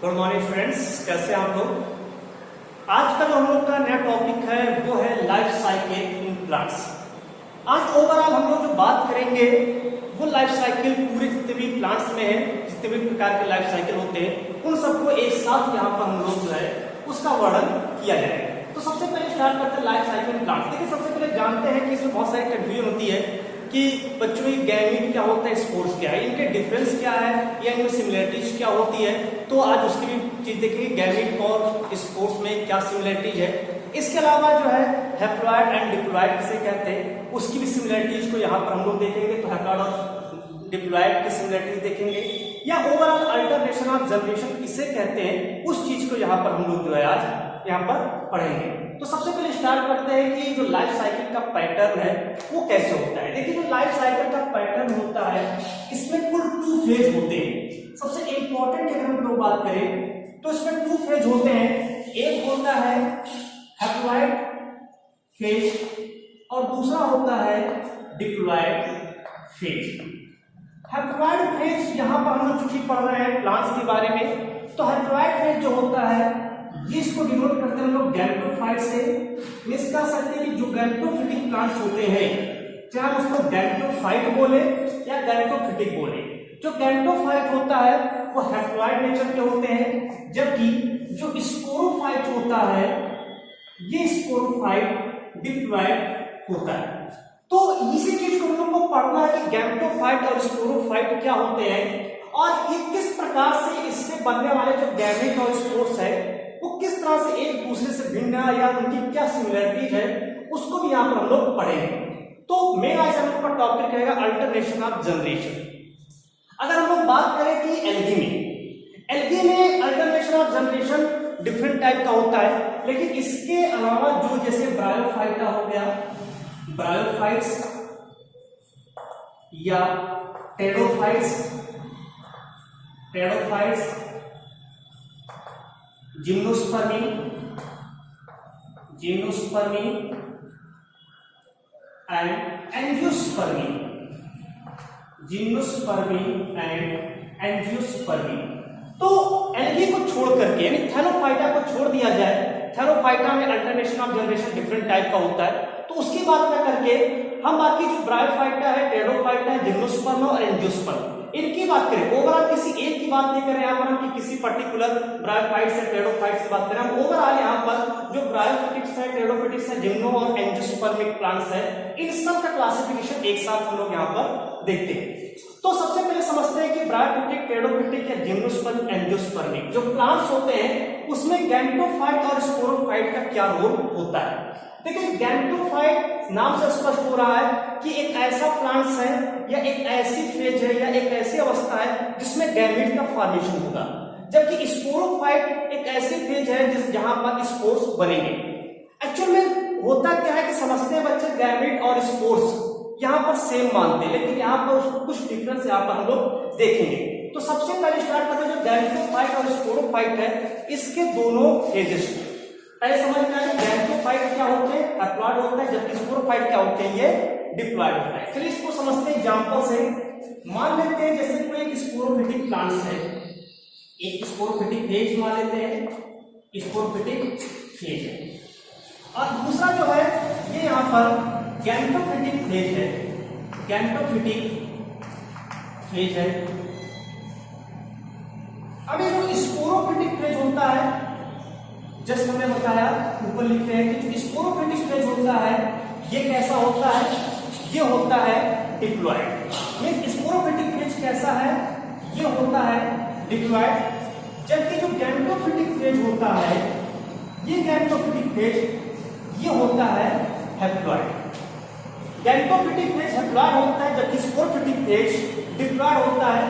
Good morning friends, कैसे आप लोग। आज का जो हम लोग का नया टॉपिक है वो है लाइफ साइकिल इन प्लांट्स। आज ओवरऑल हम लोग जो बात करेंगे वो लाइफ साइकिल पूरे जितने भी प्लांट्स में है, जितने भी प्रकार के लाइफ साइकिल होते हैं उन सबको एक साथ यहाँ पर हम लोग जो है उसका वर्णन किया जाएगा। तो सबसे पहले स्टार्ट करते हैं लाइफ साइकिल इन प्लांट्स। देखिए, सबसे पहले जानते हैं कि इसमें बहुत सारी कंफ्यूजन होती है कि बच्चों में गैमीट क्या होता है, स्पोर्स क्या है, इनके डिफरेंस क्या है या इनमें सिमिलरिटीज क्या होती है। तो आज उसकी भी चीज देखेंगे, गैमीट और स्पोर्स में क्या सिमिलरिटीज है। इसके अलावा जो है हैप्लॉइड एंड डिप्लॉइड किसे कहते हैं उसकी भी सिमिलरिटीज को यहाँ पर हम लोग देखेंगे। तो हैप्लॉइड और डिप्लॉइड की सिमिलरिटीज देखेंगे, या ओवरऑल अल्टरनेशन ऑफ जनरेशन किसे कहते हैं उस चीज को यहाँ पर हम लोग जो है आज यहाँ पर पढ़ेंगे। तो सबसे पहले स्टार्ट करते हैं कि जो लाइफ साइकिल का पैटर्न है वो कैसे होता है। देखिए, जो लाइफ साइकिल का पैटर्न होता है इसमें कुल 2 फेज होते हैं। सबसे इंपॉर्टेंट अगर हम लोग बात करें तो इसमें 2 फेज होते हैं। एक होता है हैप्लॉइड फेज और दूसरा होता है डिप्लॉइड फेज। हैप्लॉइड फेज यहाँ पर हम लोग चूंकि पढ़ रहे हैं प्लांट्स के बारे में, तो हैप्लॉइड फेज जो होता है जिसको डिनोट करते हैं हम लोग गैमेटोफाइट से। मिस कह सकते हैं कि जो गैमेटोफिटिक प्लांट्स होते हैं, चाहे उसको गैमेटोफाइट बोले या गैमेटोफिटिक बोले, जो गैमेटोफाइट होता है वो हैप्लॉइड नेचर के होते हैं, जबकि जो स्पोरोफाइट होता है ये स्पोरोफाइट डिप्लॉइड होता है। तो इसी चीज को हम लोग को पढ़ना है कि गैमेटोफाइट और स्पोरोफाइट क्या होते हैं और ये किस प्रकार से इससे बनने वाले जो गैमेट और स्पोर्स है वो किस तरह से एक दूसरे से भिन्न है या उनकी क्या सिमिलरिटीज है उसको भी यहाँ पर हम लोग पढ़ेंगे। तो मेरा आज हम लोग का टॉपिक रहेगा अल्टरनेशन ऑफ जनरेशन। अगर हम लोग बात करें कि एल्गी में alternation of generation different type का होता है, लेकिन इसके अलावा जो जैसे ब्रायोफाइटा हो गया, ब्रायोफाइट्स या टेरोफाइट्स जिम्नोस्पर्मी एंड एंजियोस्पर्मी, तो एल्गी को छोड़ करके यानी थैलोफाइटा को छोड़ दिया जाए, थैलोफाइटा में alternation of generation different type का होता है, तो उसकी बात न करके हम बाकी जो ब्रायोफाइटा है, टेरोफाइटा है, जिम्नोस्पर्म और एंजियोस्पर्म इनकी बात करें। ओवरऑल किसी एक की बात नहीं कर रहे हैं यहाँ पर हम कि किसी पर्टिकुलर ब्रायोफाइट से टेरोफाइट से बात करें। हम ओवरऑल यहाँ पर जो ब्रायोफिटिक्स है, टेरोफिटिक्स है, जिम्नो और एंजियोस्पर्मिक प्लांट्स है, इन सब का क्लासिफिकेशन एक साथ हम लोग यहाँ पर देखते हैं। तो सबसे पहले समझते हैं कि ब्रायोफिटिक, टेरोफिटिक या जिम्नोस्पर्म, एंजियोस्पर्मिक जो प्लांट्स होते हैं उसमें गैमेटोफाइट और स्पोरोफाइट का क्या रोल होता है। देखिए, गैमेटोफाइट नाम से स्पष्ट हो रहा है कि एक ऐसा प्लांट्स है या एक ऐसी फेज है या एक ऐसी अवस्था है जिसमें गैमेट का फॉर्मेशन होगा, जबकि स्पोरोफाइट एक ऐसी फेज है जहां पर स्पोर्स बनेंगे। एक्चुअल में होता क्या है कि समझते हैं बच्चे गैमेट और स्पोर्स यहाँ पर सेम मानते हैं, लेकिन यहाँ पर उसको कुछ डिफरेंस यहाँ पर हम लोग देखेंगे। तो सबसे पहले स्टार्ट करते हैं जो गैमेटोफाइट और स्पोरोफाइट है इसके दोनों फेजेस। पहले समझना है गैमेटोफाइट क्या होते हैं, हैप्लॉइड होता है, जबकि स्पोरोफाइट क्या होते हैं, ये डिप्लॉइड होता है। चलिए इसको समझते हैं एग्जांपल से। मान लेते हैं जैसे कोई एक स्पोरोफिटिक प्लांट्स है, एक स्पोरोफिटिक फेज मान लेते हैं, स्पोरोफिटिक फेज है, और दूसरा जो है ये यहाँ पर गैमेटोफिटिक फेज है, गैमेटोफिटिक फेज है। अब ये जो स्पोरोफिटिक फेज होता है, जस्ट हमने बताया ऊपर लिखते हैं कि जो स्पोरोफिटिक फेज होता है ये कैसा होता है, ये होता है डिप्लॉइड। मींस स्पोरोफिटिक फेज कैसा है, ये होता है डिप्लॉइड, जबकि जो गैमेटोफिटिक फेज होता है ये गैमेटोफिटिक फेज ये होता है हैप्लॉइड। गैमेटोफिटिक फेज हैप्लॉइड होता है, जबकि स्पोरोफिटिक फेज डिप्लॉइड होता है।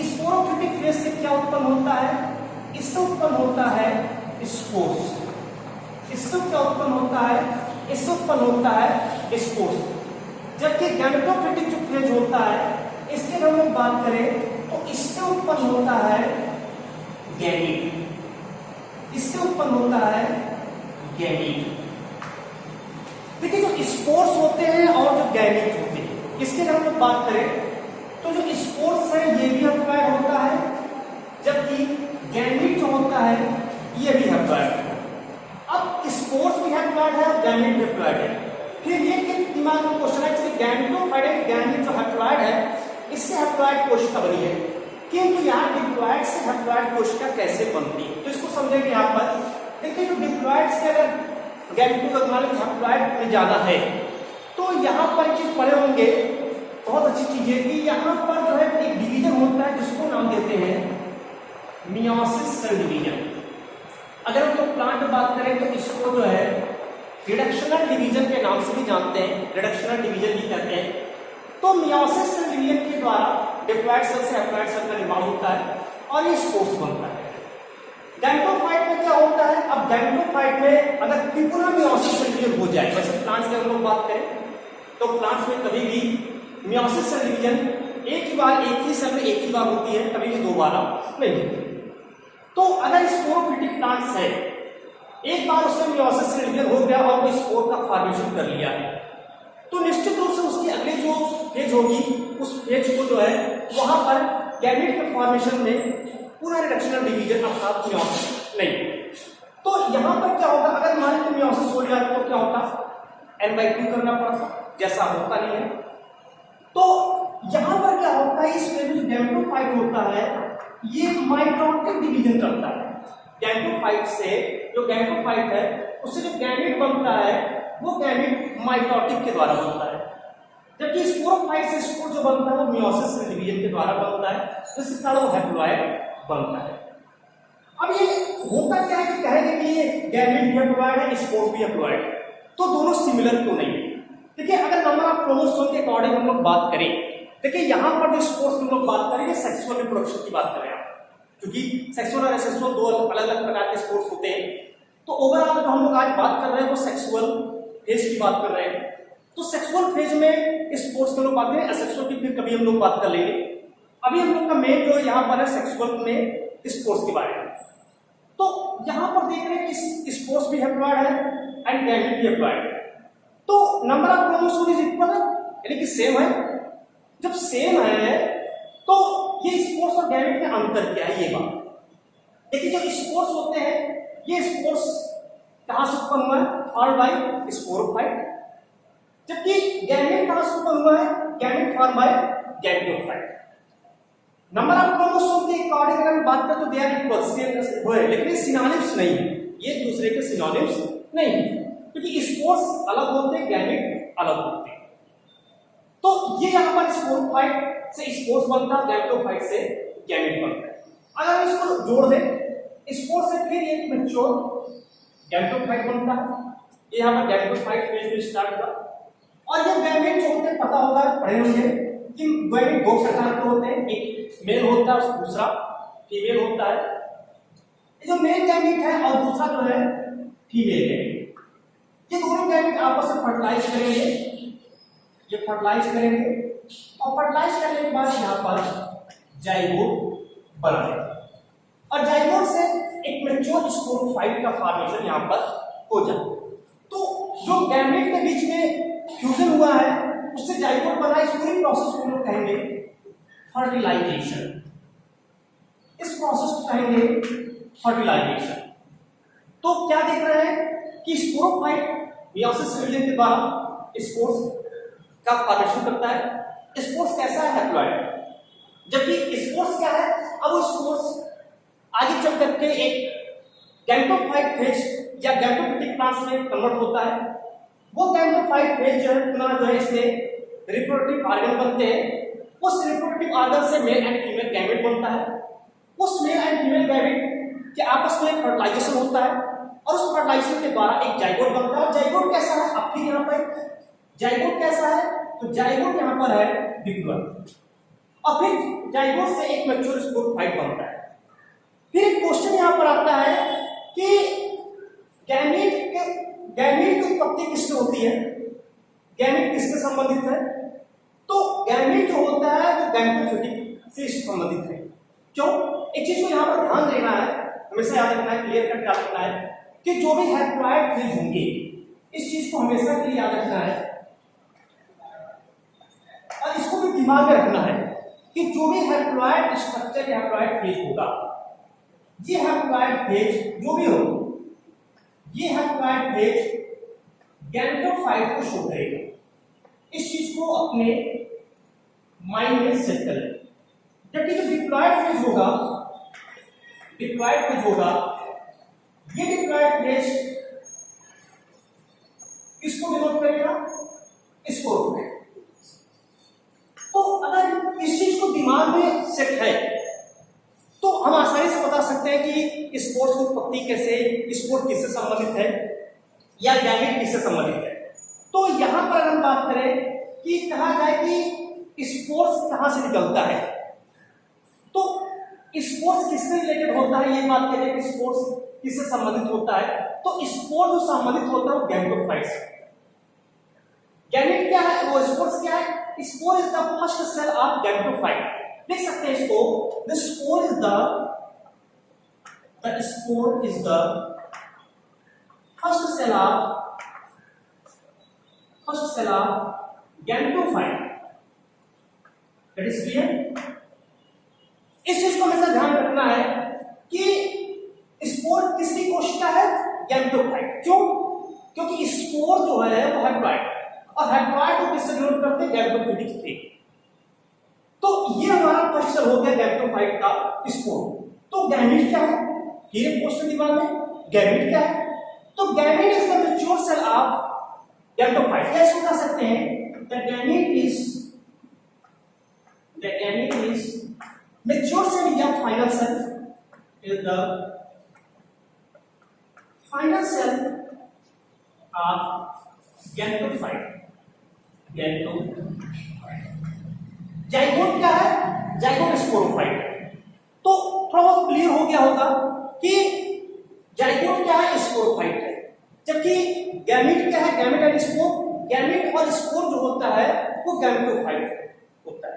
स्पोरोफिटिक फेज से क्या उत्पन्न होता है, इससे उत्पन्न होता है स्पोर्स। इससे क्या उत्पन्न होता है, इससे उत्पन्न होता है स्पोर्स। जबकि गैमेटोफिटिक जो फेज होता है इसके हम लोग बात करें तो इससे उत्पन्न होता है गैमीट, इससे उत्पन्न होता है गैमीट। देखिए, जो स्पोर्स होते हैं और जो गैमीट होते हैं इसके हम लोग बात करें तो जो स्पोर्स है ये भी हैप्लॉइड होता है, जबकि गैमीट जो होता है ये भी हैप्लॉइड। अब स्पोर्स भी हैप्लॉइड है और गैमीट भी हैप्लॉइड है। फिर ये कि दिमाग में क्वेश्चन है कि गैमेटोफाइट गैमीट जो हैप्लॉइड है इससे हैप्लॉइड कोशिका बनी है, किंतु यहाँ डिप्लॉइड से हैप्लॉइड कोशिका कैसे बनती है, तो इसको समझेंगे यहाँ पर। देखिए जो डिप्लॉइड से अगर गैमेटोफाइट हैप्लॉइड में जाना है तो यहाँ पर एक चीज पढ़े होंगे, बहुत अच्छी चीज है कि यहाँ पर जो है एक डिवीजन होता है जिसको नाम देते हैं मियोसिस सेल डिवीजन। अगर हम लोग प्लांट में बात करें तो इसको जो है रिडक्शनल डिवीजन के नाम से भी जानते हैं, रिडक्शनल डिवीजन भी कहते हैं। तो मियोसिस सेल डिवीजन के द्वारा डिप्लॉइड सेल से हैप्लॉइड सेल का निर्माण होता है और ये स्पोर्स बनता है। गैमेटोफाइट में क्या होता है, अब गैमेटोफाइट में अगर ट्रिपुलर मियोसिस सेल डिवीजन हो जाए, जैसे प्लांट्स के हम लोग बात करें तो प्लांट्स में कभी भी मियोसिस सेल डिवीजन एक ही सेल में एक ही बार होती है, कभी भी दो बार नहीं होती। तो अगर स्पोरोफिटिक प्लांट्स है, एक बार उसमें मियोसिस सेल डिवीजन हो गया और वो स्पोर का फॉर्मेशन कर लिया, तो निश्चित रूप से उसकी अगली जो फेज होगी उस फेज को जो है वहां पर गैमेट के फॉर्मेशन में पूरा रिडक्शनल डिवीजन अर्थात मियोसिस नहीं। तो यहां पर क्या होगा, अगर मान लीजिए मियोसिस हो जाए तो क्या होता, n/2 करना पड़ता, जैसा होता नहीं है। तो यहां पर क्या होता है, इसमें जो गैमेटोफाइट होता है ये माइटोटिक डिवीजन करता है। गैमेटोफाइट से जो गैमेटोफाइट है उससे जो गैमेट बनता है वो गैमेट माइटोटिक के द्वारा बनता है, जबकि स्पोरोफाइट से स्पोर जो बनता है वो मियोसिस सेल डिवीजन के द्वारा बनता है, जिसके कारण वो हैप्लॉइड बनता है। अब ये होता क्या है कि कहेंगे कि ये गैमेट भी हैप्लॉइड है, स्पोर भी हैप्लॉइड, तो दोनों सिमिलर क्यों नहीं? देखिए अगर नंबर ऑफ क्रोमोसोम के अकॉर्डिंग हम लोग बात करें, देखिए यहाँ पर जो स्पोर्स हम लोग बात करेंगे सेक्सुअल रिप्रोडक्शन की बात करें, क्योंकि सेक्सुअल और एसेक्सुअल दो अलग अलग प्रकार के स्पोर्स होते हैं। तो ओवरऑल जो हम लोग आज बात कर रहे हैं वो सेक्सुअल फेज की बात कर रहे हैं। तो सेक्सुअल फेज में स्पोर्ट्स में लोग बात करें, एसेक्सुअल की फिर कभी हम लोग बात कर लेंगे। अभी हम लोग का मेन जो यहाँ पर है सेक्सुअल में स्पोर्ट्स के बारे में। तो यहाँ पर देख रहे हैं कि स्पोर्ट्स भी हैप्लॉइड है एंड गैमेट भी हैप्लॉइड है। तो number of chromosome is equal है, यानी कि सेम है। जब सेम है तो ये स्पोर्ट्स और गैमेट में अंतर क्या है, ये बात देखिए। जो स्पोर्ट्स होते हैं ये स्पोर्स कहां से उत्पन्न हुआ है, फॉर्म बाय स्पोरोफाइट, जबकि गैमेट कहां से उत्पन्न हुआ है, gamete form by gametophyte. Number of chromosome के अकॉर्डिंग अगर बात करें तो दे आर इक्वल, सेम है, लेकिन ये सिनोनिम्स नहीं है, ये दूसरे के सिनोनिम्स नहीं है, क्योंकि स्पोर्स अलग होते हैं, गैमेट अलग होते हैं। तो ये यहां पर स्पोरोफाइट से स्पोर्स बनता है, गैमेटोफाइट से गैमेट बनता है। अगर हम इसको जोड़ दें, स्पोर्स से फिर एक मैच्योर गैमेटोफाइट बनता है, ये यहां पर गैमेटोफाइट फेज में स्टार्ट हुआ। और ये गैमेट जो होते हैं पता होगा, पढ़े होंगे कि गैमेट दो प्रकार के होते हैं, एक मेल होता है और दूसरा फीमेल होता है। ये जो मेल गैमेट है और दूसरा जो है फीमेल गैमेट, ये दोनों गैमेट आपस में फर्टिलाइज करेंगे, ये फर्टिलाइज करेंगे और फर्टिलाइज करने के बाद यहाँ पर जाइगोट बनाएंगे और जाइगोट से एक मैच्योर स्पोरोफाइट का फॉर्मेशन यहाँ पर हो जाए। तो जो गैमेट के बीच में फ्यूजन हुआ है उससे जाइगोट बना, इस पूरी प्रोसेस को लोग कहेंगे फर्टिलाइजेशन। इस प्रोसेस को कहेंगे फर्टिलाइजेशन। तो क्या देख रहे हैं कि स्पोरोफाइट मियोसिस सेल के द्वारा स्पोर्स का फॉर्मेशन करता है। स्पोर्स कैसा है, हैप्लॉइड, जबकि स्पोर्स क्या है, अब वो स्पोर्स आगे चल करके एक गैमेटोफाइट फेज या गैमेटोफिटिक प्लांट्स में कन्वर्ट होता है। वो गैमेटोफाइट फेज जो है पुनः जो है इसमें रिप्रोडक्टिव ऑर्गन बनते हैं। उस रिप्रोडक्टिव ऑर्गन से मेल एंड फीमेल गैमेट बनता है। उस मेल एंड फीमेल गैमेट के आपस में फर्टिलाइजेशन होता है और उस फर्टिलाइजेशन के द्वारा एक जाइगोट बनता है। जाइगोट कैसा है, अब फिर यहाँ पर जाइगोट कैसा है, तो जाइगोट यहाँ पर है डिप्लॉइड और फिर जाइगोट से एक मैच्योर स्पोरोफाइट बनता है। फिर एक क्वेश्चन यहाँ पर आता है कि गैमेट की उत्पत्ति किससे होती है, गैमेट किससे संबंधित है? तो गैमेट जो होता है वो गैमेटोफिटिक से संबंधित है। क्यों? एक चीज को यहाँ पर ध्यान देना है, हमेशा याद रखना है, क्लियर कट याद रखना है कि जो भी हैप्लॉइड फेज होंगे, इस चीज को हमेशा के लिए याद रखना है और इसको भी दिमाग में रखना है कि जो भी हैप्लॉइड स्ट्रक्चर या हैप्लॉइड फेज होगा ये हैप्लॉइड फेज जो भी हो, ये हैप्लॉइड फेज गैमेटोफाइट को शो करेगा। इस चीज को अपने माइंड में सेट कर लें। जबकि जो डिप्लॉयड फेज होगा, डिप्लॉयड फेज होगा, ये डिप्लॉयड फेज किसको डिनोट करेगा? इसको। तो अगर इस चीज को दिमाग में सेट है तो हम आसानी से बता सकते हैं कि स्पोर्ट्स की उत्पत्ति कैसे, स्पोर्ट किससे संबंधित है या गैमेट किससे संबंधित है। तो यहां पर अगर हम बात करें कि कहा जाए कि स्पोर्ट्स कहां से निकलता है, तो स्पोर्ट्स किससे रिलेटेड होता है, ये बात करें कि स्पोर्ट्स किससे संबंधित होता है, तो स्पोर्ट जो संबंधित होता है वो गैमेटोफाइट से। गैमेट क्या है, वो स्पोर्ट्स क्या है? Spore is the first cell of gametophyte. लिख सकते हैं इसको, the spore is the first cell of gametophyte. That is clear. इस चीज को हमेशा ध्यान रखना है कि स्पोर किसकी कोशिका है? गैमेटोफाइट। क्यों? क्योंकि स्पोर जो है वो हैप्लॉइड, और हैप्लॉइड को किससे डिनोट करते हैं? Gametophytic phase. तो ये हमारा क्वेश्चन हो गया गैमेटोफाइट का स्पोर। तो गैमेट क्या है? ये क्वेश्चन दिमाग में, गैमेट क्या है? तो gamete is the mature cell of gametophyte. कैसे बता सकते हैं? The gamete is mature cell या final cell is the final cell of gametophyte. Zygote क्या है? Zygote sporophyte. तो थोड़ा बहुत क्लियर हो गया होगा कि जाइगोट क्या है? स्पोरोफाइट है। जबकि गैमेट क्या है? Gamete and spore. गैमेट और स्पोर जो होता है वो गैमेटोफाइट होता है।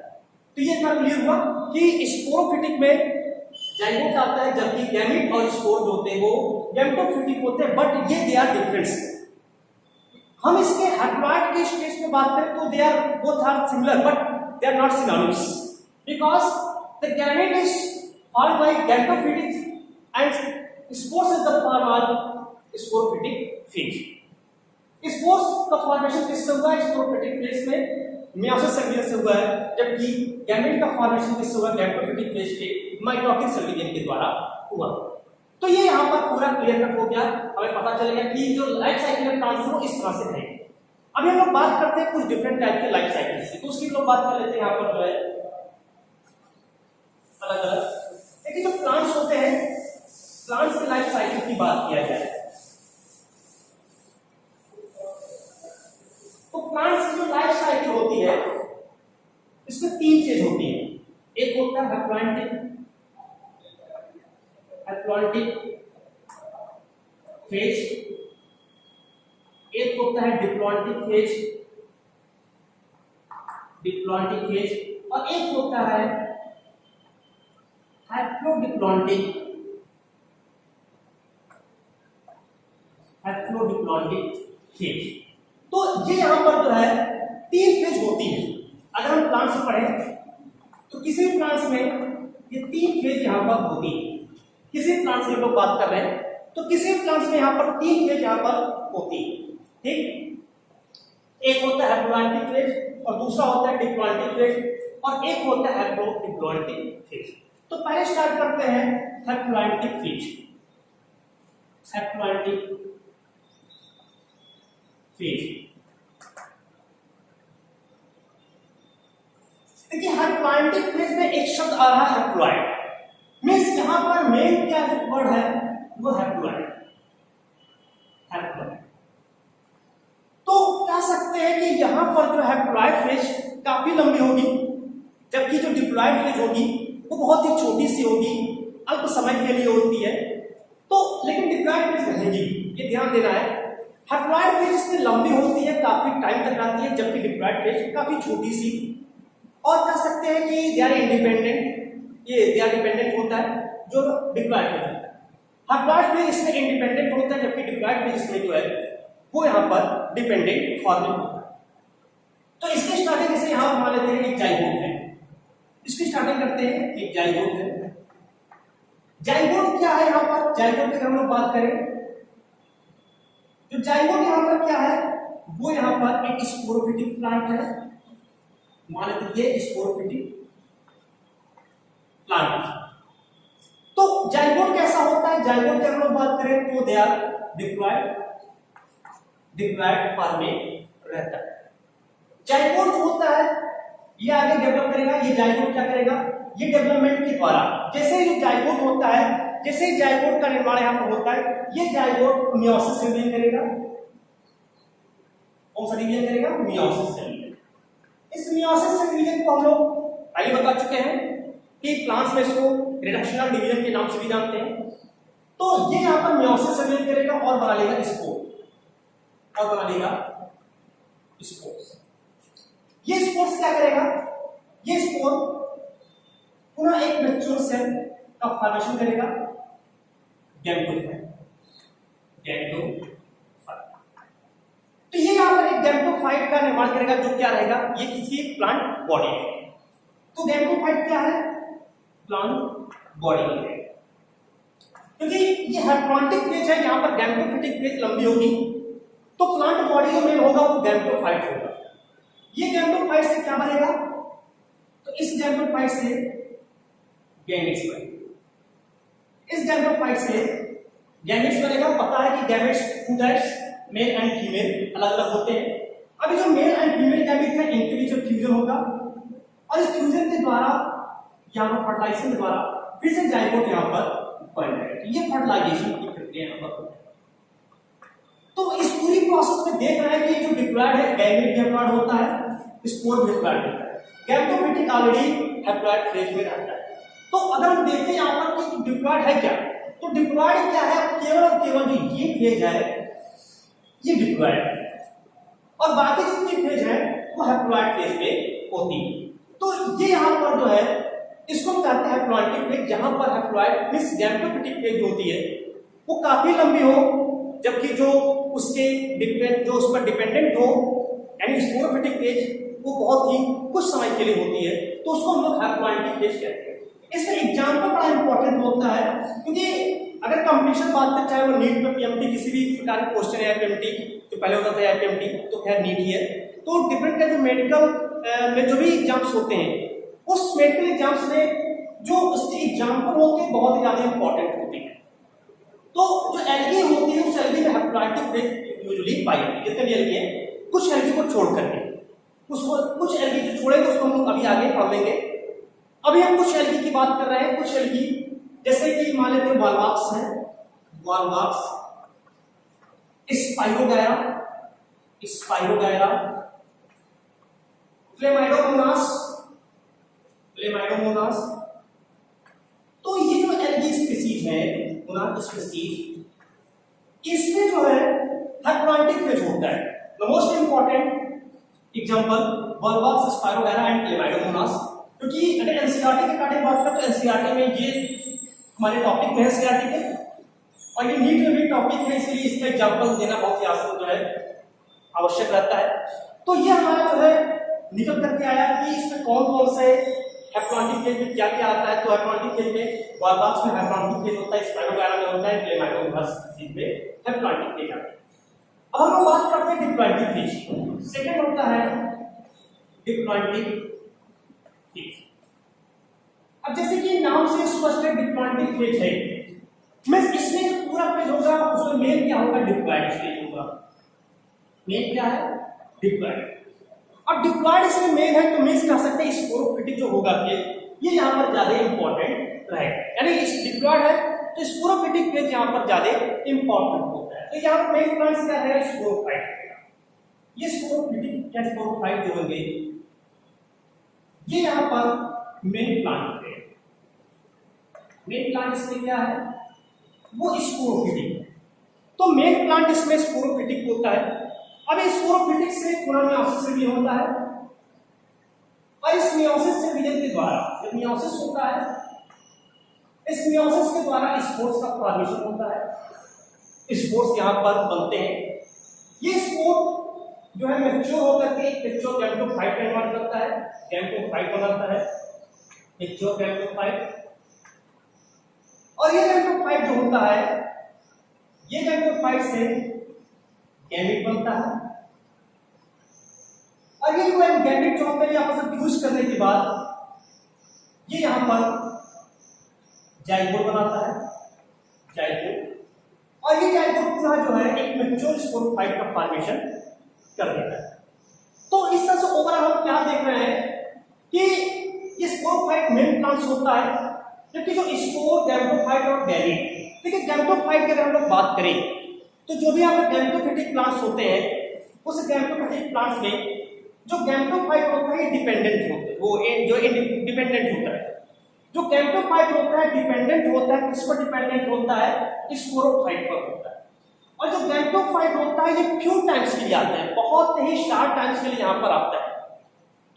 तो ये इतना क्लियर हुआ कि स्पोरोफिटिक में जाइगोट आता है, जबकि गैमेट और स्पोर जो होते हैं वो गैमेटोफिटिक होते हैं। बट ये दे आर डिफरेंट। हम इसके हैप्लॉइड के स्टेज में बात करें तो they are both are similar but they are not synonyms, because the gamete is formed by gametophytic and spores is the form of sporophytic phase. Spores का formation किससे हुआ है? स्पोरोफिटिक फेज में मियोसिस संघनन से हुआ है, जबकि गैमेट का फॉर्मेशन किससे हुआ? गैमेटोफिटिक फेज के माइटोटिक संघनन के द्वारा हुआ। तो ये यहाँ पर पूरा क्लियर कट हो गया। हमें पता चलेगा कि जो लाइफ साइकिल है प्लांट्स वो इस तरह से है। अभी हम लोग बात करते हैं कुछ डिफरेंट टाइप के लाइफ साइकिल से, तो उसकी लोग बात कर लेते हैं यहाँ पर जो है अलग अलग। देखिए जो प्लांट्स होते हैं, प्लांट्स की लाइफ साइकिल की बात किया जाए तो प्लांट्स की जो लाइफ साइकिल होती है इसमें 3 चीज होती है। एक होता है हैप्लॉइडिक फेज, एक होता है डिप्लॉइडिक फेज और एक होता है हैप्लोडिप्लॉइडिक फेज। तो ये यहां पर जो है 3 फेज होती है। अगर हम प्लांट्स में पढ़ें तो किसी भी प्लांट्स में ये 3 फेज यहां पर होती है। किसी प्लांट्स में लोग बात कर रहे हैं तो किसी प्लांट्स में यहां पर 3 फेज यहां पर होती है। ठीक, एक होता है हैप्लॉइडिक फेज और दूसरा होता है डिप्लॉइडिक फेज और एक होता है हैप्लोडिप्लॉइडिक फेज। तो पहले स्टार्ट करते हैं हैप्लॉइडिक फेज। देखिए हैप्लॉइडिक फेज में एक शब्द आ रहा है हैप्लॉइड, मींस यहां पर मेन क्या वर्ड है? वो हैप्लॉइड। तो कह सकते हैं कि यहां पर जो हैप्लॉइड फेज काफी लंबी होगी, जबकि जो डिप्लॉइड फेज होगी वो बहुत ही छोटी सी होगी, अल्प समय के लिए होती है। तो लेकिन डिप्लॉइड फेज रहेगी, ये ध्यान देना है। हैप्लॉइड फेज इसमें लंबी होती है, काफी टाइम तक आती है, जबकि डिप्लॉइड फेज काफी छोटी सी। और कह सकते हैं कि दे आर इंडिपेंडेंट, ये दे आर डिपेंडेंट होता है जो डिप्लॉइड फेज होता है। हैप्लॉइड फेज इसमें इंडिपेंडेंट होता है, जबकि डिप्लॉइड फेज इसमें जो है वो यहां पर डिपेंडेंट फॉर्मिंग होता है। तो इसकी स्टार्टिंग जैसे यहां मान लेते हैं एक जाइगोट है, इसकी स्टार्टिंग करते हैं एक जाइगोट है। जाइगोट क्या है यहाँ पर, जाइगोट की हम लोग बात करें, जो जाइगोट यहाँ पर क्या है, वो यहाँ पर एक स्पोरोफिटिक प्लांट है, मान लीजिए स्पोरोफिटिक प्लांट। तो जाइगोट कैसा होता है, जाइगोट की हम लोग बात करें तो दे आर डिप्लॉयड फॉर्म में रहता है। जाइगोट जो होता है ये आगे डेवलप करेगा, ये जाइगोट क्या करेगा, ये डेवलपमेंट के द्वारा, जैसे ये जाइगोट होता है, जैसे जाइगोट का निर्माण यहाँ पर होता है, ये जाइगोट मियोसिस से डिवीजन करेगा, कौन सा डिवीजन करेगा, मियोसिस से डिवीजन। इस मियोसिस से डिवीजन को हम लोग पहले बता चुके हैं कि प्लांट्स में इसको रिडक्शनल डिवीजन के नाम से भी जानते हैं। तो ये यहाँ पर मियोसिस से डिवीजन करेगा और बना लेगा स्पोर, और बना लेगा स्पोर्स। ये स्पोर्स क्या करेगा, ये स्पोर पुनः एक मैच्योर सेल का फॉर्मेशन करेगा, गैमेटोफाइट। तो ये यहां पर एक गैमेटोफाइट का निर्माण करेगा, जो क्या रहेगा, ये किसी प्लांट बॉडी है। तो गैमेटोफाइट क्या है, प्लांट बॉडी है, क्योंकि ये हैप्लॉइडिक फेज है, यहां पर गैमेटोफिटिक फेज लंबी होगी, तो प्लांट बॉडी जो मेन होगा वो गैमेटोफाइट होगा। ये गैमेटोफाइट से क्या बनेगा, तो इस गैमेटोफाइट से गैमेट्स बनेगा, इस गैमेटोफाइट से गैमेट्स बनेगा। पता है कि gametes two types, male and female अलग अलग होते हैं। अभी जो मेल एंड फीमेल गैमेट है इनके बीच में फ्यूजन होगा, और इस फ्यूजन के द्वारा यहाँ पर फर्टिलाइजेशन के द्वारा फिर से जाइगोट यहाँ पर बन जाएगा। ये फर्टिलाइजेशन की प्रक्रिया यहाँ पर। तो इस पूरी प्रोसेस में देख रहे हैं कि जो डिप्लॉयड है गैमेट डिप्लॉयड होता है, स्पोर डिप्लॉयड होता है, गैमेटोफिटिक ऑलरेडी हैप्लॉयड फेज में रहता है। तो अगर हम देखें यहाँ पर कि डिप्लॉयड है क्या, तो डिप्लॉयड क्या है, केवल और केवल ये फेज है, ये डिप्लॉयड है, और बाकी जितनी फेज है वो हैप्लॉयड फेज में होती है। तो ये यहाँ पर जो है इसको कहते हैं हैप्लॉयडिक फेज, जहां पर हैप्लॉयड मींस गैमेटोफिटिक फेज होती है वो काफी लंबी हो, जबकि जो उसके जो उस पर डिपेंडेंट हो यानी स्पोरोफिटिक फेज वो बहुत ही कुछ समय के लिए होती है, तो उसको हम लोग हैप्लॉयडिक फेज कहते हैं। इसका एग्जाम्पल बड़ा इंपॉर्टेंट होता है, क्योंकि अगर कंपटीशन बात करें, चाहे वो नीट में पीएमटी किसी भी प्रकार के क्वेश्चन है, पीएमटी जो पहले होता था पीएमटी तो खैर नीट ही है, तो डिफरेंट का जो मेडिकल में जो भी एग्जाम्स होते हैं उस मेडिकल एग्जाम्स में जो उसके एग्जाम्पल होते हैं बहुत ही ज्यादा इंपॉर्टेंट होते हैं। तो जो एल्गी होती है उस एल्गी में हैप्लॉयडिक फेज यूजुअली पाई जाती है, जितने भी एल्गी है, कुछ एल्गी को छोड़ करके, उसको कुछ एल्गी जो छोड़ेंगे उसको हम अभी आगे पढ़ लेंगे। अभी हम कुछ एल्गी की बात कर रहे हैं। कुछ एल्गी जैसे कि मान लेते हैं वॉलवॉक्स है, वॉलवॉक्स, स्पाइरोगैरा, फ्लेमाइडोमोनास, तो ये जो एल्गी स्पीसीज है, स्पीसीज, इसमें जो है हैप्लॉयडिक फेज होता है। The most important example volvox, spirogyra and chlamydomonas, क्योंकि अगर एनसीईआरटी के बारे में बात करें तो एनसीईआरटी में ये हमारे टॉपिक में एनसीईआरटी के, और ये नीट में भी टॉपिक है, इसलिए इसका एग्जांपल देना बहुत ही आसान जो है आवश्यक रहता है। तो ये हमारा जो है निकल करके आया कि इसमें कौन कौन से हैप्लॉयडिक फेज में क्या क्या आता है। तो हैप्लॉयडिक फेज में वॉलवॉक्स में हैप्लॉयडिक फेज होता है, स्पाइरोगैरा में होता है, फ्लेमाइडोमोनास में हैप्लॉयडिक फेज आता है। अब हम बात करते हैं डिप्लॉयडिक फेज। सेकंड होता है डिप्लॉयडिक फेज। अब जैसे कि नाम से स्पष्ट है डिप्लॉयडिक फेज है, मैं इसमें जो पूरा फेज होगा उसमें मेन क्या होगा, डिप्लॉयड फेज होगा। मेन क्या है, डिप्लॉयड। अब डिप्लॉयड इसमें मेन है तो मींस कह सकते हैं स्पोरोफिटिक जो होगा ये यहाँ पर ज्यादा इंपॉर्टेंट रहेगा, यानी इस डिप्लॉयड है तो स्पोरोफिटिक फेज यहाँ पर ज्यादा इंपॉर्टेंट होता है। तो यहाँ पर मेन प्लांट्स क्या है, स्पोरोफाइट। ये स्पोरोफिटिक या स्पोरोफाइट जो होंगे ये यहाँ पर मेन प्लांट है। मेन प्लांट इसमें क्या है, वो स्पोरोफिटिक है। तो मेन प्लांट इसमें स्पोरोफिटिक होता है। अब स्पोरोफिटिक से पुनः मियोसिस से भी होता है, और इस मियोसिस से विजन के द्वारा जब मियोसिस होता है, इस मियोसिस के द्वारा स्पोर्स का फॉर्मेशन होता है। स्पोर्स यहाँ पर बनते हैं। ये स्पोर जो है मैच्योर होकर के मैच्योर गैमेटोफाइट का निर्माण करता है, गैमेटोफाइट बनाता है, मैच्योर गैमेटोफाइट। और ये गैमेटोफाइट जो होता है, ये गैमेटोफाइट से गैमेट बनता है, और ये जो गैमेट जो होता है आपस में फ्यूज करने के बाद ये यहां पर जाइगोट बनाता है, जाइगोट, और ये जाइगोट पूरा जो है एक मैच्योर स्पोरोफाइट का फॉर्मेशन कर देता है। तो इस तरह से ओवरऑल हम क्या देख रहे हैं कि ये स्पोरोफाइट मेन प्लांट्स होता है, जबकि जो स्पोर, गैमेटोफाइट और गैमेट, देखिए गैमेटोफाइट की अगर हम लोग बात करें तो जो भी हमारे गैमेटोफिटिक प्लांट्स होते हैं, उस गैमेटोफिटिक प्लांट्स में जो गैमेटोफाइट होता है डिपेंडेंट होता है, वो जो डिपेंडेंट होता है, जो गैमेटोफाइट होता है डिपेंडेंट होता है, किस पर डिपेंडेंट होता है, स्पोरोफाइट पर होता है। और जो गैमेटोफाइट होता है ये फ्यू टाइम्स के लिए आता है, बहुत ही शार्ट टाइम्स के लिए यहाँ पर आता है।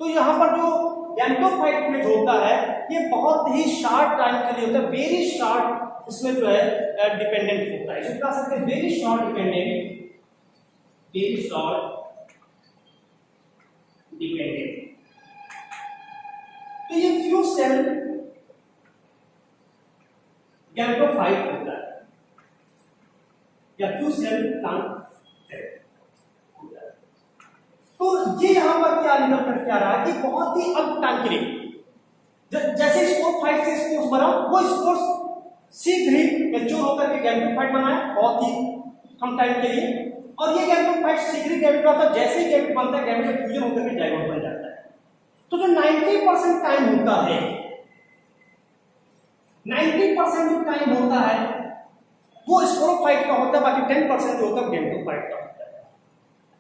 तो यहाँ पर जो गैमेटोफाइट में होता है ये बहुत ही शार्ट टाइम के लिए होता है, वेरी शार्ट, इसमें जो है डिपेंडेंट होता है, इसको कह सकते हैं very short dependent, very short dependent. तो ये फ्यू सेल गैमेटोफाइट होता है या फ्यू सेल प्लांट है। तो ये यहां पर क्या निकल कर क्या रहा है कि बहुत ही अल्प टाइम के लिए जैसे स्पोरोफाइट से स्पोर्स बना, वो स्पोर्स शीघ्र ही मैच्योर होकर के गैमेटोफाइट बना है बहुत ही कम टाइम के लिए, और ये गैमेटोफाइट शीघ्र ही गैमेट बनता है, जैसे ही गैमेट बनता है गैमेट में फ्यूजन होकर के जाइगोट बन जाता है। तो जो 90% टाइम होता है, 90% जो टाइम होता है वो स्पोरोफाइट का होता है, बाकी 10% जो होता है गैमेटोफाइट का होता है।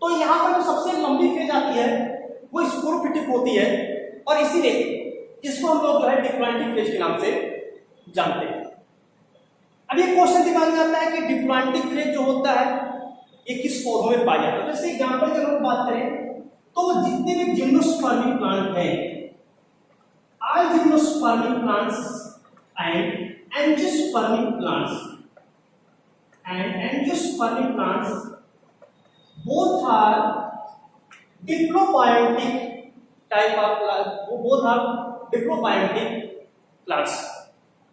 तो यहाँ पर जो सबसे लंबी फेज आती है वो स्पोरोफिटिक होती है, और इसीलिए इसको हम लोग जो है डिप्लॉयंटिक फेज के नाम से जानते हैं। अब ये क्वेश्चन दिमाग में आता है कि डिप्लॉयंटिक फेज जो होता है ये किस पौधों में पाया जाता है। जैसे एग्जांपल की अगर बात करें तो जितने भी जिम्नोस्पर्मिक प्लांट हैं, all gymnospermic plants and angiospermic plants both are diplobiontic type of plants, both are diplobiontic plants।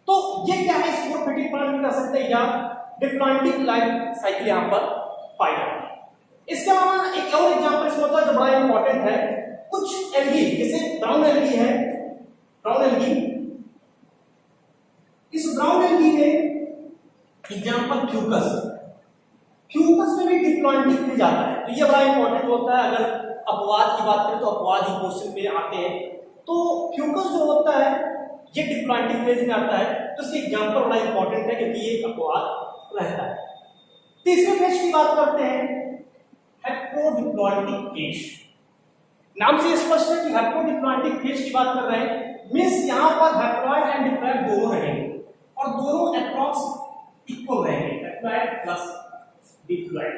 तो ये क्या है, स्पोरोफिटिक प्लांट भी कह सकते हैं या डिप्लॉयंटिक लाइफ साइकिल यहाँ पर पाई जाती है। इसके अलावा एक और एग्जांपल इसमें होता है जो बड़ा इंपॉर्टेंट है, कुछ एल्गी जैसे ब्राउन एल्गी है, ब्राउन एल्गी, इस ब्राउन एल्गी में एग्जांपल फ्यूकस, फ्यूकस में भी डिप्लॉयंटिक फेज आता है। तो ये बड़ा इंपॉर्टेंट होता है, अगर अपवाद की बात करें तो अपवाद ही क्वेश्चन में आते हैं। तो फ्यूकस जो होता है ये डिप्लॉयंटिक फेज में आता है, तो इसके एग्जांपल बड़ा इंपॉर्टेंट है क्योंकि ये अपवाद रहता है। तीसरे फेज की बात करते हैं, हेप्टोडिप्लॉयंटिक फेज। नाम से स्पष्ट है कि हेप्टोडिप्लॉयंटिक फेज की बात कर रहे हैं, मींस यहां पर हैप्लॉयड एंड डिप्लॉयड दोनों रहेंगे और दोनों अप्रॉक्स इक्वल रहेंगे, हैप्लॉयड प्लस डिप्लॉयड।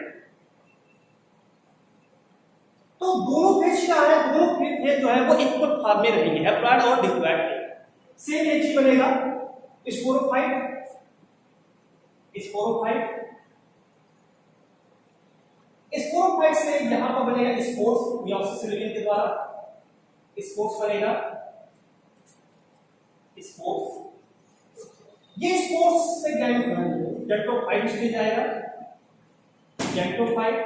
तो दोनों फेज क्या है, दोनों फेज जो है वो इक्वल फॉर्म में रहेंगे, हैप्लॉयड और डिप्लॉयड। सेम एक ही बनेगा, स्पोरोफाइट, स्पोरोफाइट, स्पोरोफाइट से यहां पर बनेगा स्पोर्स, मियोसिस रिलीजन के द्वारा स्पोर्स बनेगा, स्पोर्स। ये स्पोर्स से गैमेटोफाइट चले जाएगा, गैमेटोफाइट,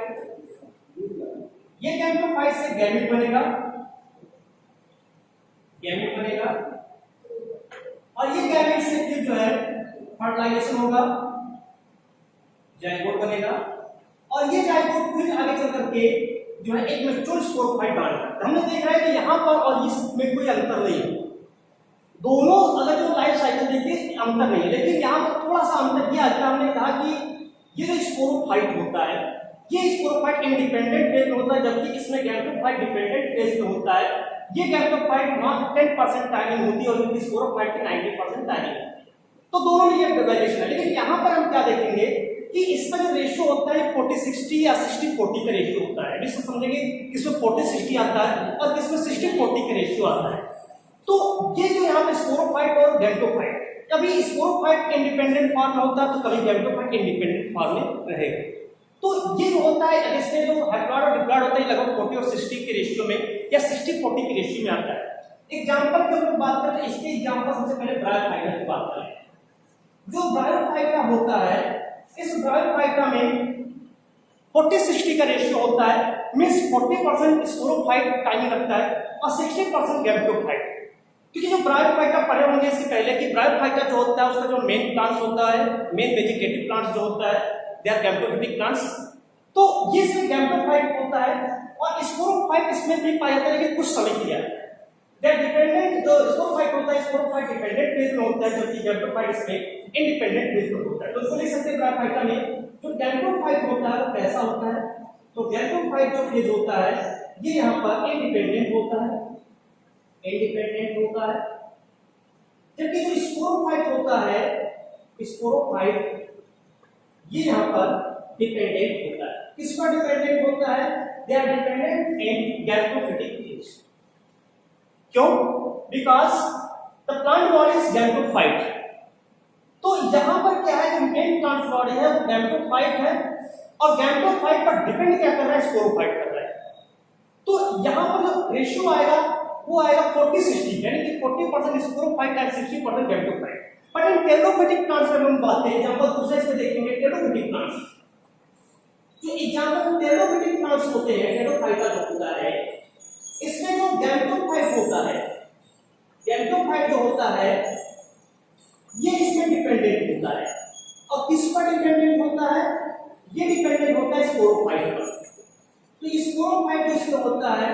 ये गैमेटोफाइट से गैमेट बनेगा, गैमेट बनेगा, और ये गैमेट से फिर जो है फर्टिलाइजेशन होगा, जाइगोट बनेगा, और ये जाइगोट फिर आगे चल करके जो है एक मैच्योर स्पोरोफाइट बनाएगा। हमने देखा है कि यहाँ पर और इसमें कोई अंतर नहीं है, दोनों अगर जो लाइफ साइकिल देखिए अंतर नहीं है, लेकिन यहाँ पर थोड़ा सा अंतर किया आता है। हमने कहा कि ये जो स्पोरोफाइट होता है ये स्पोरोफाइट इंडिपेंडेंट फेज में होता है, जबकि इसमें गैमेटोफाइट डिपेंडेंट फेज में होता है। ये गैमेटोफाइट मात्र 10% टाइमिंग होती है और इनकी स्पोरोफाइट की 90% टाइमिंग होती है। तो दोनों में ये वेरिएशन है, लेकिन यहाँ पर हम क्या देखेंगे कि इसका जो रेशियो होता है 40-60 या 60-40 का रेशियो होता है। इसको समझेंगे किसमें 40-60 आता है और किसमें 60-40 का रेशियो आता है। तो ये जो यहाँ पे स्पोरोफाइट और गैमेटोफाइट, कभी स्पोरोफाइट इंडिपेंडेंट फॉर्म में होता है तो कभी गैमेटोफाइट इंडिपेंडेंट फॉर्म में रहेगा। तो ये जो होता है इससे जो हैप्लॉयड और डिप्लॉयड होता है लगभग 40 और 60 के रेशियो में या 60-40 के रेशियो में आता है। एग्जांपल की हम बात करें, इसके एग्जांपल सबसे पहले ब्रायोफाइटा की बात करें। जो ब्रायोफाइटा होता है, इस ब्रायोफाइटा में 40-60 का रेशियो होता है, मीन्स 40% स्पोरोफाइट टाइमिंग रखता है और 60% गैमेटोफाइट। क्योंकि जो ब्रायोफाइटा पढ़े होंगे इससे पहले कि ब्रायोफाइटा जो होता है उसका जो मेन प्लांट्स होता है, मेन वेजिटेटिव प्लांट्स जो होता है, दे आर गैमेटोफिटिक प्लांट्स। तो ये इसमें गैमेटोफाइट होता है और स्पोरोफाइट इसमें भी पाया जाता है, लेकिन कुछ समय के लिए दैट डिपेंडेंट। जो स्पोरोफाइट होता है, स्पोरोफाइट डिपेंडेंट फेज में होता है, जबकि गैमेटोफाइट इसमें इंडिपेंडेंट फेज में होता है। तो इसको लिख सकते हैं ब्रायोफाइटा में जो गैमेटोफाइट होता है वो कैसा होता है, तो गैमेटोफाइट जो फेज होता है ये यहाँ पर इंडिपेंडेंट होता है, इंडिपेंडेंट होता है। जबकि जो स्पोरोफाइट होता है, स्पोरोफाइट ये यहाँ पर डिपेंडेंट होता है। किस पर डिपेंडेंट होता है, they are dependent in gametophytic phase. क्यों? Because the plant body is gametophyte. तो यहां पर क्या है, जो मेन प्लांट बॉडी है वो गैमेटोफाइट है और गैमेटोफाइट पर डिपेंड क्या कर रहा है, स्पोरोफाइट कर रहा है। तो यहां पर जो रेशियो आएगा वो आएगा 40-60, यानी कि 40% sporophyte and 60% gametophyte. But in pteridophytic plants में हम बात करें, एग्जांपल दूसरे से देखेंगे टेरोफिटिक प्लांट्स। जो एग्जांपल टेरोफिटिक प्लांट्स होते हैं, टेरोफाइटा जो होता है, इसमें जो गैमेटोफाइट होता है, गैमेटोफाइट जो होता है ये इसमें डिपेंडेंट होता है। और किस पर डिपेंडेंट होता है, ये डिपेंडेंट होता है स्पोरोफाइट पर। तो स्पोरोफाइट जो इसमें होता है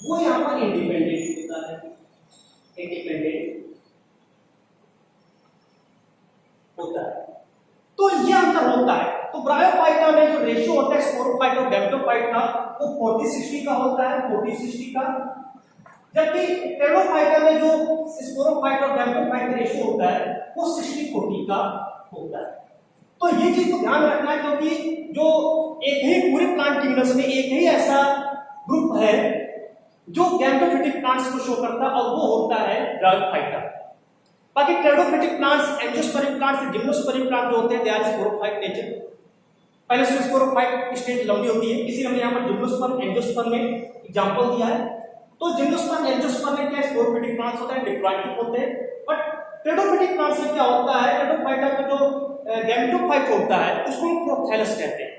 वो यहाँ पर इंडिपेंडेंट होता है, इंडिपेंडेंट होता है। तो ये अंतर होता है। तो ब्रायोफाइटा में जो रेशियो होता है स्पोरोफाइट और गैमेटोफाइट का वो 40-60 का होता है, 40-60 का। जबकि टेरोफाइटा में जो स्पोरोफाइट और गैमेटोफाइट का रेशियो होता है वो 60-40 का होता है। तो ये चीज को ध्यान रखना है, क्योंकि जो एक ही पूरे प्लांट किंगडम्स में एक ही ऐसा ग्रुप है जो गैमेटोफिटिक प्लांट्स को शो करता है और वो होता है ब्रायोफाइटा। बाकी टेरोफिटिक प्लांट्स, एंजियोस्पर्मिक प्लांट्स, जिम्नोस्पर्मिक प्लांट जो होते हैं दे आर स्पोरोफाइट नेचर। पहले से स्पोरोफाइट स्टेज लंबी होती है, इसी हमने यहाँ पर जिम्नोस्पर्म एंजियोस्पर्म में एग्जांपल दिया है। तो जिम्नोस्पर्म एंजियोस्पर्म में क्या स्पोरोफिटिक प्लांट्स होते हैं, डिप्लॉइडिक होते हैं। बट टेरोफिटिक प्लांट्स में क्या होता है, टेरोफाइटा का जो गैमेटोफाइट होता है उसको हम प्रोथैलस कहते हैं।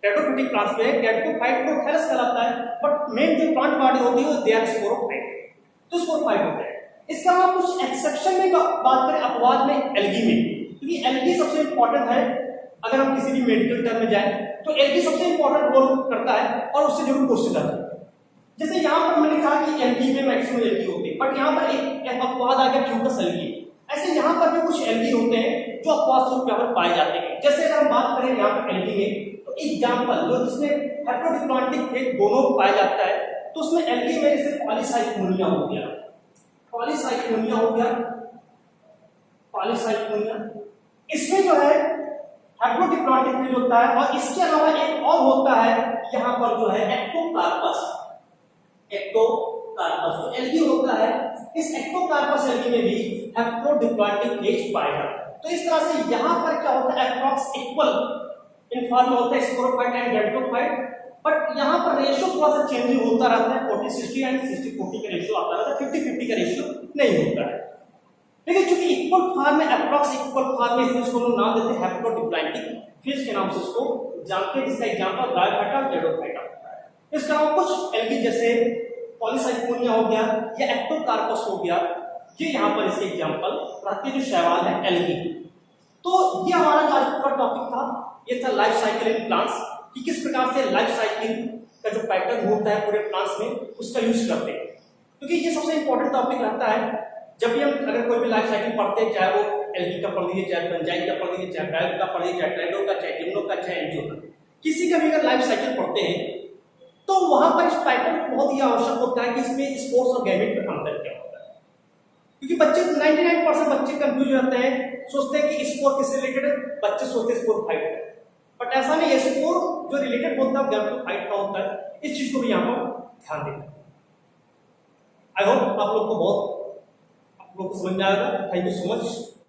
टेरोफिटिक प्लांट्स में गैमेटोफाइट प्रोथैलस कहलाता है, बट मेन जो प्लांट बॉडी होती है वो दे आर स्पोरोफाइट, तो स्पोरोफाइट होते हैं। इसका हम कुछ एक्सेप्शन में बात करें अपवाद में, एल्गी में, क्योंकि एल्गी सबसे इंपॉर्टेंट है। अगर हम किसी भी मेडिकल टर्म में जाएं तो एल्गी सबसे इंपॉर्टेंट रोल करता है और उससे जरूर क्वेश्चन आता है। जैसे यहाँ पर मैंने कहा कि एल्गी में मैक्सिमम एल्गी होते हैं, बट यहाँ पर एक अपवाद आ गया फ्यूकस एल्गी। ऐसे यहाँ पर भी कुछ एल्गी होते हैं जो अपवाद स्वरूप यहाँ पर पाए जाते हैं। जैसे अगर हम बात करें यहाँ पर एल्गी में, तो एग्जाम्पल जो जिसमें हेटेरोडिप्लॉइडिक फेज दोनों पाया जाता है, तो उसमें एल्गी में जैसे पॉलीसाइकोनिया हो गया, पॉलीसाइकोनिया हो गया, पॉलीसाइकोनिया, इसमें जो है हेटेरोडिप्लॉइडिक फेज होता है। और इसके अलावा एक और होता है यहाँ पर जो है एक्टोकार्पस, एक्टोकार्पस जो एल्गी होता है, इस एक्टोकार्पस एल्गी में भी हेटेरोडिप्लॉइडिक फेज पाएगा। तो इस तरह से यहाँ पर क्या होता है, अप्रॉक्स इक्वल इन फॉर्म होता है स्पोरोफाइट एंड गैमेटोफाइट, बट यहाँ पर रेशियो थोड़ा सा चेंज होता रहता है, 40-60 एंड 60-40 का रेशियो आता रहता है, 50-50 का रेशियो नहीं होता है। लेकिन चूंकि इक्वल फॉर्म में, अप्रॉक्स इक्वल फॉर्म में इसको हम नाम देते हैं हेटेरोडिप्लॉइडिक फेज के नाम से इसको जानते हैं, जिसका एग्जांपल ब्रायोफाइटा और टेरोफाइटा होता है। इसके अलावा कुछ एल्गी जैसे पॉलीसाइकोनिया हो गया या एक्टोकार्पस हो गया, ये यहाँ पर इसके एग्जांपल रहते हैं जो शैवाल है एल्गी। तो ये हमारा जो आज का टॉपिक था, ये था लाइफ साइकिल इन प्लांट्स, कि किस प्रकार से लाइफ साइकिल का जो पैटर्न होता है पूरे प्लांट्स में उसका यूज करते हैं। क्योंकि ये सबसे इंपॉर्टेंट टॉपिक रहता है जब भी हम अगर कोई भी लाइफ साइकिल पढ़ते हैं, चाहे वो एल्गी का पढ़ लीजिए, चाहे फंजाई का पढ़ लीजिए, चाहे ब्रायो का पढ़ लीजिए, चाहे ट्राइडो का, चाहे जिम्नो का, चाहे एंजियो का, किसी का भी अगर लाइफ साइकिल पढ़ते हैं तो वहां पर इस पैटर्न बहुत ही आवश्यक होता है कि इसमें स्पोर्स और गैमेट में अंतर क्या होता है। क्योंकि बच्चे 99% बच्चे कंफ्यूज रहते हैं, सोचते हैं कि स्पोर किससे रिलेटेड है, बच्चे सोचते हैं स्पोर फाइट है, बट ऐसा नहीं है। स्पोर जो रिलेटेड होता है गैमेटोफाइट का होता है, इस चीज को भी यहाँ पर ध्यान देना। आई होप आप लोग को समझ में आएगा। Thank you so much.